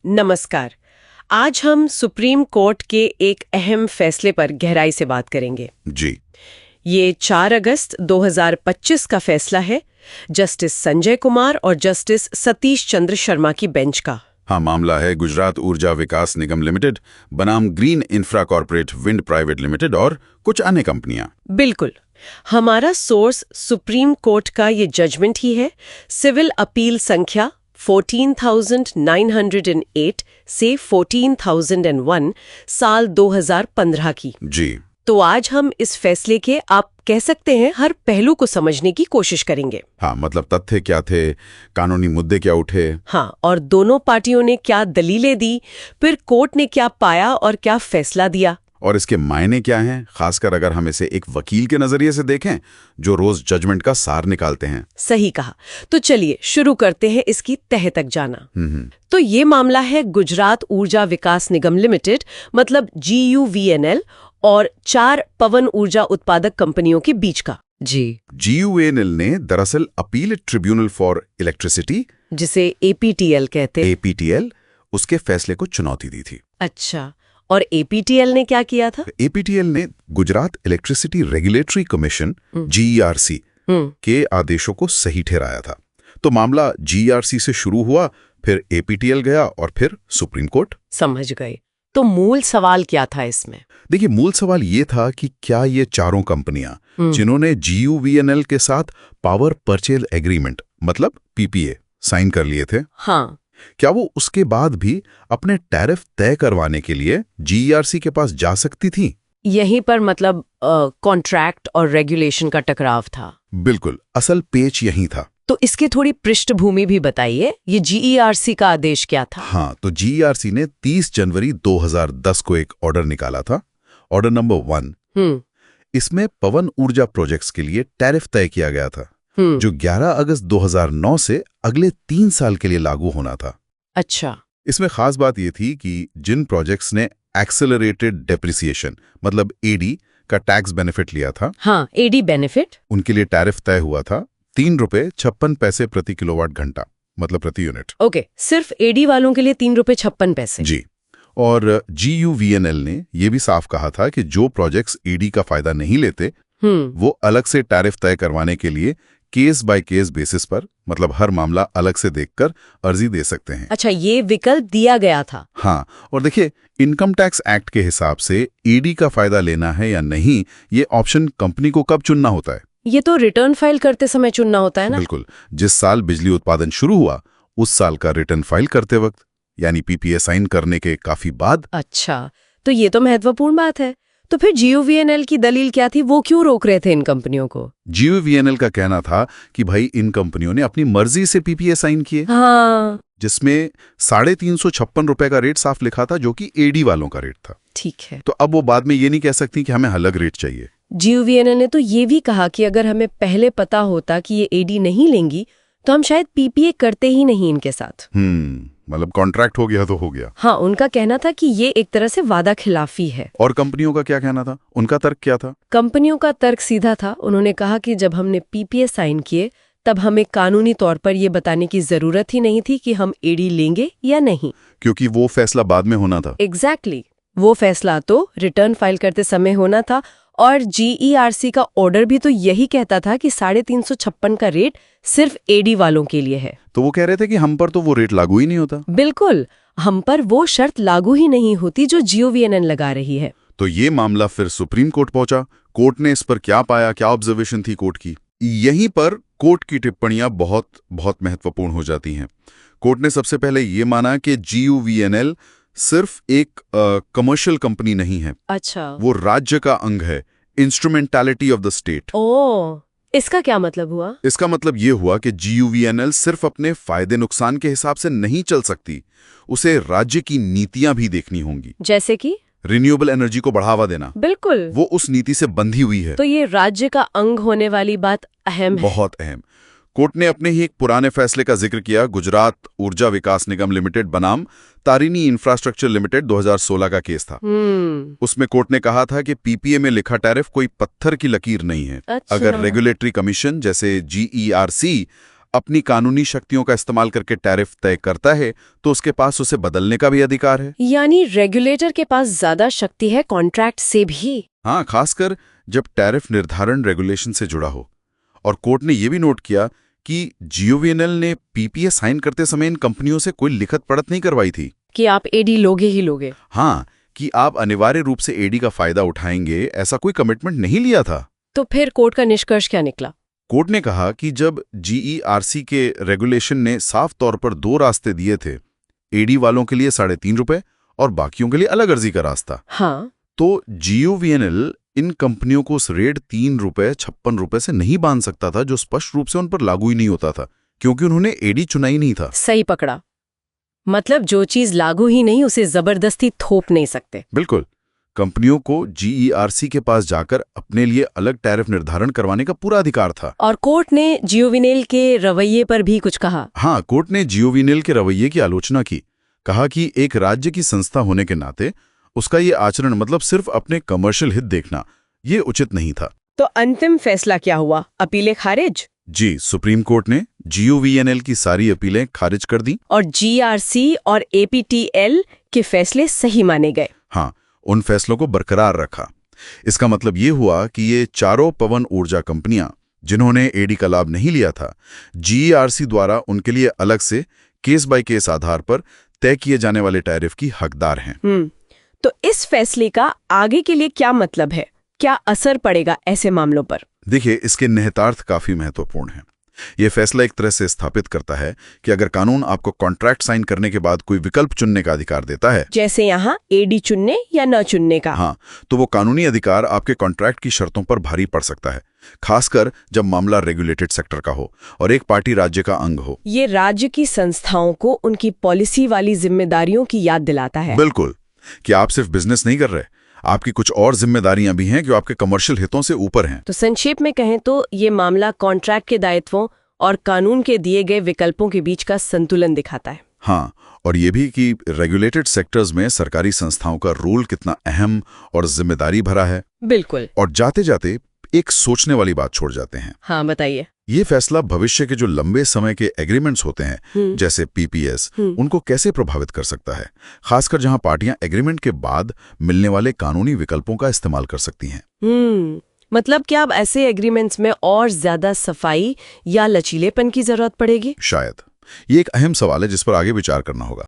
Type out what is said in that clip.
नमस्कार। आज हम सुप्रीम कोर्ट के एक अहम फैसले पर गहराई से बात करेंगे। जी। ये 4 अगस्त 2025 का फैसला है, जस्टिस संजय कुमार और जस्टिस सतीश चंद्र शर्मा की बेंच का। हाँ, मामला है गुजरात ऊर्जा विकास निगम लिमिटेड बनाम green infra corporate wind private limited और कुछ अन्य कंपनियां। बिल्कुल। हमारा सोर्स सुप्रीम कोर्ट का ये जजमेंट ही है, सिविल अपील संख्या 14,908 से 14,001 साल 2015 की। जी। तो आज हम इस फैसले के, आप कह सकते हैं, हर पहलू को समझने की कोशिश करेंगे। हाँ, मतलब तथ्य क्या थे, कानूनी मुद्दे क्या उठे। हाँ, और दोनों पार्टियों ने क्या दलीलें दी, फिर कोर्ट ने क्या पाया और क्या फैसला दिया, और इसके मायने क्या हैं, खासकर अगर हम इसे एक वकील के नजरिए से देखें जो रोज जजमेंट का सार निकालते हैं। सही कहा। तो चलिए शुरू करते हैं इसकी तह तक जाना। तो ये मामला है गुजरात ऊर्जा विकास निगम लिमिटेड, मतलब GUVNL, और 4 पवन ऊर्जा उत्पादक कंपनियों के बीच का। जी। GUVNL ने दरअसल अपीलेट ट्रिब्यूनल फॉर इलेक्ट्रिसिटी, जिसे APTL कहते, APTL, उसके फैसले को चुनौती दी थी। अच्छा, और APTL ने क्या किया था? APTL ने Gujarat electricity regulatory commission GERC के आदेशों को सही ठहराया था। तो मामला GERC से शुरू हुआ, फिर APTL गया और फिर सुप्रीम कोर्ट। समझ गए। तो मूल सवाल क्या था इसमें? देखिए, मूल सवाल ये था कि क्या ये चारों कंपनियां जिन्होंने GUVNL के साथ पावर परचेज एग्रीमेंट मतलब PPA साइन कर लिए थे, हाँ, क्या वो उसके बाद भी अपने टैरिफ तय करवाने के लिए GERC के पास जा सकती थी? यहीं पर मतलब कॉन्ट्रैक्ट और रेगुलेशन का टकराव था। बिल्कुल, असल पेच यही था। तो इसकी थोड़ी पृष्ठभूमि भी बताइए, ये GERC का आदेश क्या था? हाँ, तो GERC ने 30 जनवरी 2010 को एक ऑर्डर निकाला था, ऑर्डर नंबर 1। इसमें पवन ऊर्जा प्रोजेक्ट्स के लिए टैरिफ तय किया गया था, जो 11 अगस्त 2009 से अगले 3 साल के लिए लागू होना था। अच्छा। इसमें खास बात यह थी कि जिन प्रोजेक्ट्स ने एक्सेलरेटेड डेप्रिसिएशन मतलब AD का टैक्स बेनिफिट लिया था, हाँ, AD बेनिफिट, उनके लिए टैरिफ तय हुआ था 3 रुपए 56 पैसे प्रति किलोवाट घंटा, मतलब प्रति यूनिट। ओके, सिर्फ AD वालों के लिए 3 रुपए 56 पैसे। जी। और GUVNL ने यह भी साफ कहा था कि जो प्रोजेक्ट्स AD का फायदा नहीं लेते, वो अलग से टैरिफ तय करवाने के लिए केस बाय केस बेसिस पर, मतलब हर मामला अलग से देखकर अर्जी दे सकते हैं। अच्छा, ये विकल्प दिया गया था। हाँ, और देखिए, इनकम टैक्स एक्ट के हिसाब से AD का फायदा लेना है या नहीं, ये ऑप्शन कंपनी को कब चुनना होता है? ये तो रिटर्न फाइल करते समय चुनना होता है ना? बिल्कुल, जिस साल बिजली उत्पादन शुरू हुआ उस साल का रिटर्न फाइल करते वक्त, यानी PPA साइन करने के काफी बाद। अच्छा, तो ये तो महत्वपूर्ण बात है। तो फिर GUVNL की दलील क्या थी? वो क्यों रोक रहे थे इन कंपनियों को? GUVNL का कहना था कि भाई इन कंपनियों ने अपनी मर्जी से PPA साइन किए, हाँ, जिसमें 356 रुपए का रेट साफ लिखा था, जो कि AD वालों का रेट था। ठीक है। तो अब वो बाद में ये नहीं कह सकती कि हमें अलग रेट चाहिए। GUVNL ने तो ये भी कहा कि अगर हमें पहले पता होता कि ये AD नहीं लेंगी तो हम शायद PPA करते ही नहीं इनके साथ। मतलब कॉन्ट्रैक्ट हो गया तो हो गया। हाँ, उनका कहना था कि ये एक तरह से वादा खिलाफी है। और कंपनियों का क्या कहना था? उनका तर्क क्या था? कंपनियों का तर्क सीधा था। उन्होंने कहा कि जब हमने PPA साइन किए तब हमें कानूनी तौर पर यह बताने की जरूरत ही नहीं थी कि हम AD लेंगे या नहीं, क्योंकि वो फैसला बाद में होना था। एग्जैक्टली, वो फैसला तो रिटर्न फाइल करते समय होना था। और GERC का ऑर्डर भी तो यही कहता था कि 356 का रेट सिर्फ AD वालों के लिए है। तो वो कह रहे थे कि हम पर तो वो रेट लागू ही नहीं होता। बिल्कुल, हम पर वो शर्त लागू ही नहीं होती जो GUVNL लगा रही है। तो ये मामला फिर सुप्रीम कोर्ट पहुंचा। कोर्ट ने इस पर क्या पाया, क्या ऑब्जर्वेशन थी कोर्ट की? यहीं पर कोर्ट की टिप्पणियां बहुत बहुत महत्वपूर्ण हो जाती हैं। कोर्ट ने सबसे पहले ये माना कि GUVNL सिर्फ एक कमर्शियल कंपनी नहीं है। अच्छा, वो राज्य का अंग है, इंस्ट्रूमेंटालिटी ऑफ द स्टेट। ओह, इसका क्या मतलब हुआ? इसका मतलब ये हुआ कि GUVNL सिर्फ अपने फायदे नुकसान के हिसाब से नहीं चल सकती, उसे राज्य की नीतियां भी देखनी होंगी। जैसे कि रिन्यूएबल एनर्जी को बढ़ावा देना, बिल्कुल, वो उस नीति से बंधी हुई है। तो ये राज्य का अंग होने वाली बात अहम है। बहुत अहम। कोर्ट ने अपने ही एक पुराने फैसले का जिक्र किया, गुजरात ऊर्जा विकास निगम लिमिटेड बनाम तारिनी इंफ्रास्ट्रक्चर लिमिटेड 2016 का केस था। उसमें कोर्ट ने कहा था कि PPA में लिखा टैरिफ कोई पत्थर की लकीर नहीं है। अच्छा। अगर रेगुलेटरी कमीशन जैसे GERC अपनी कानूनी शक्तियों का इस्तेमाल करके टैरिफ तय करता है तो उसके पास उसे बदलने का भी अधिकार है। यानी रेगुलेटर के पास ज्यादा शक्ति है कॉन्ट्रैक्ट से भी। हाँ, खासकर जब टैरिफ निर्धारण रेगुलेशन से जुड़ा हो। और कोर्ट ने यह भी नोट किया कि जीओवीएनएल ने पीपीए साइन करते समय इन कंपनियों से कोई लिखत पढ़त नहीं करवाई थी कि आप एडी लोगे ही लोगे। हाँ, कि आप अनिवार्य रूप से एडी का फायदा उठाएंगे, ऐसा कोई कमिटमेंट नहीं लिया था। तो फिर कोर्ट का निष्कर्ष क्या निकला? कोर्ट ने कहा कि जब जीईआरसी के रेगुलेशन ने साफ तौर पर 2 रास्ते दिए थे, एडी वालों के लिए ₹3.5 और बाकियों के लिए अलग अर्जी का रास्ता, हाँ, तो जीओवीएनएल इन कंपनियों को उस रेट ₹3.56 से नहीं बांध सकता था, जो स्पष्ट रूप से उन पर लागू ही नहीं होता था, क्योंकि उन्होंने एडी चुना ही नहीं था। सही पकड़ा। मतलब जो चीज लागू ही नहीं उसे जबरदस्ती थोप नहीं सकते। बिल्कुल। कंपनियों को जीईआरसी के पास जाकर अपने लिए अलग टैरिफ निर्धारण करवाने का पूरा अधिकार था। और कोर्ट ने जीओवीएनएल के रवैये पर भी कुछ कहा। हाँ, कोर्ट ने जीओवीएनएल के रवैये की आलोचना की। कहा कि एक राज्य की संस्था होने के नाते उसका ये आचरण, मतलब सिर्फ अपने कमर्शियल हित देखना, ये उचित नहीं था। तो अंतिम फैसला क्या हुआ? अपीलें खारिज? जी, सुप्रीम कोर्ट ने जीओवीएनएल की सारी अपीलें खारिज कर दी और जीआरसी और एपीटीएल के फैसले सही माने गए। हाँ, उन फैसलों को बरकरार रखा। इसका मतलब ये हुआ कि ये चारों पवन ऊर्जा कंपनियां जिन्होंने एडी का लाभ नहीं लिया था, जीईआरसी द्वारा उनके लिए अलग से केस बाय केस आधार पर तय किए जाने वाले टैरिफ की हकदार हैं। तो इस फैसले का आगे के लिए क्या मतलब है? क्या असर पड़ेगा ऐसे मामलों पर? देखिए, इसके निहितार्थ काफी महत्वपूर्ण हैं। यह फैसला एक तरह से स्थापित करता है कि अगर कानून आपको कॉन्ट्रैक्ट साइन करने के बाद कोई विकल्प चुनने का अधिकार देता है, जैसे यहाँ एडी चुनने या न चुनने का, हाँ, तो वो कानूनी अधिकार आपके कॉन्ट्रैक्ट की शर्तों पर भारी पड़ सकता है, खासकर जब मामला रेगुलेटेड सेक्टर का हो और एक पार्टी राज्य का अंग हो। ये राज्य की संस्थाओं को उनकी पॉलिसी वाली जिम्मेदारियों की याद दिलाता है। बिल्कुल, कि आप सिर्फ बिजनेस नहीं कर रहे, आपकी कुछ और जिम्मेदारियां भी हैं जो आपके कमर्शियल हितों से ऊपर हैं। तो संक्षेप में कहें तो ये मामला कॉन्ट्रैक्ट के दायित्वों और कानून के दिए गए विकल्पों के बीच का संतुलन दिखाता है। हाँ, और ये भी कि रेगुलेटेड सेक्टर्स में सरकारी संस्थाओं का रोल कितना अहम और जिम्मेदारी भरा है। बिल्कुल। और जाते जाते एक सोचने वाली बात छोड़ जाते हैं। हाँ, बताइए। ये फैसला भविष्य के जो लंबे समय के एग्रीमेंट्स होते हैं, जैसे पीपीएस, उनको कैसे प्रभावित कर सकता है, खासकर जहां पार्टियां एग्रीमेंट के बाद मिलने वाले कानूनी विकल्पों का इस्तेमाल कर सकती हैं। मतलब क्या अब ऐसे एग्रीमेंट्स में और ज्यादा सफाई या लचीलेपन की जरूरत पड़ेगी? शायद। ये एक अहम सवाल है जिस पर आगे विचार करना होगा।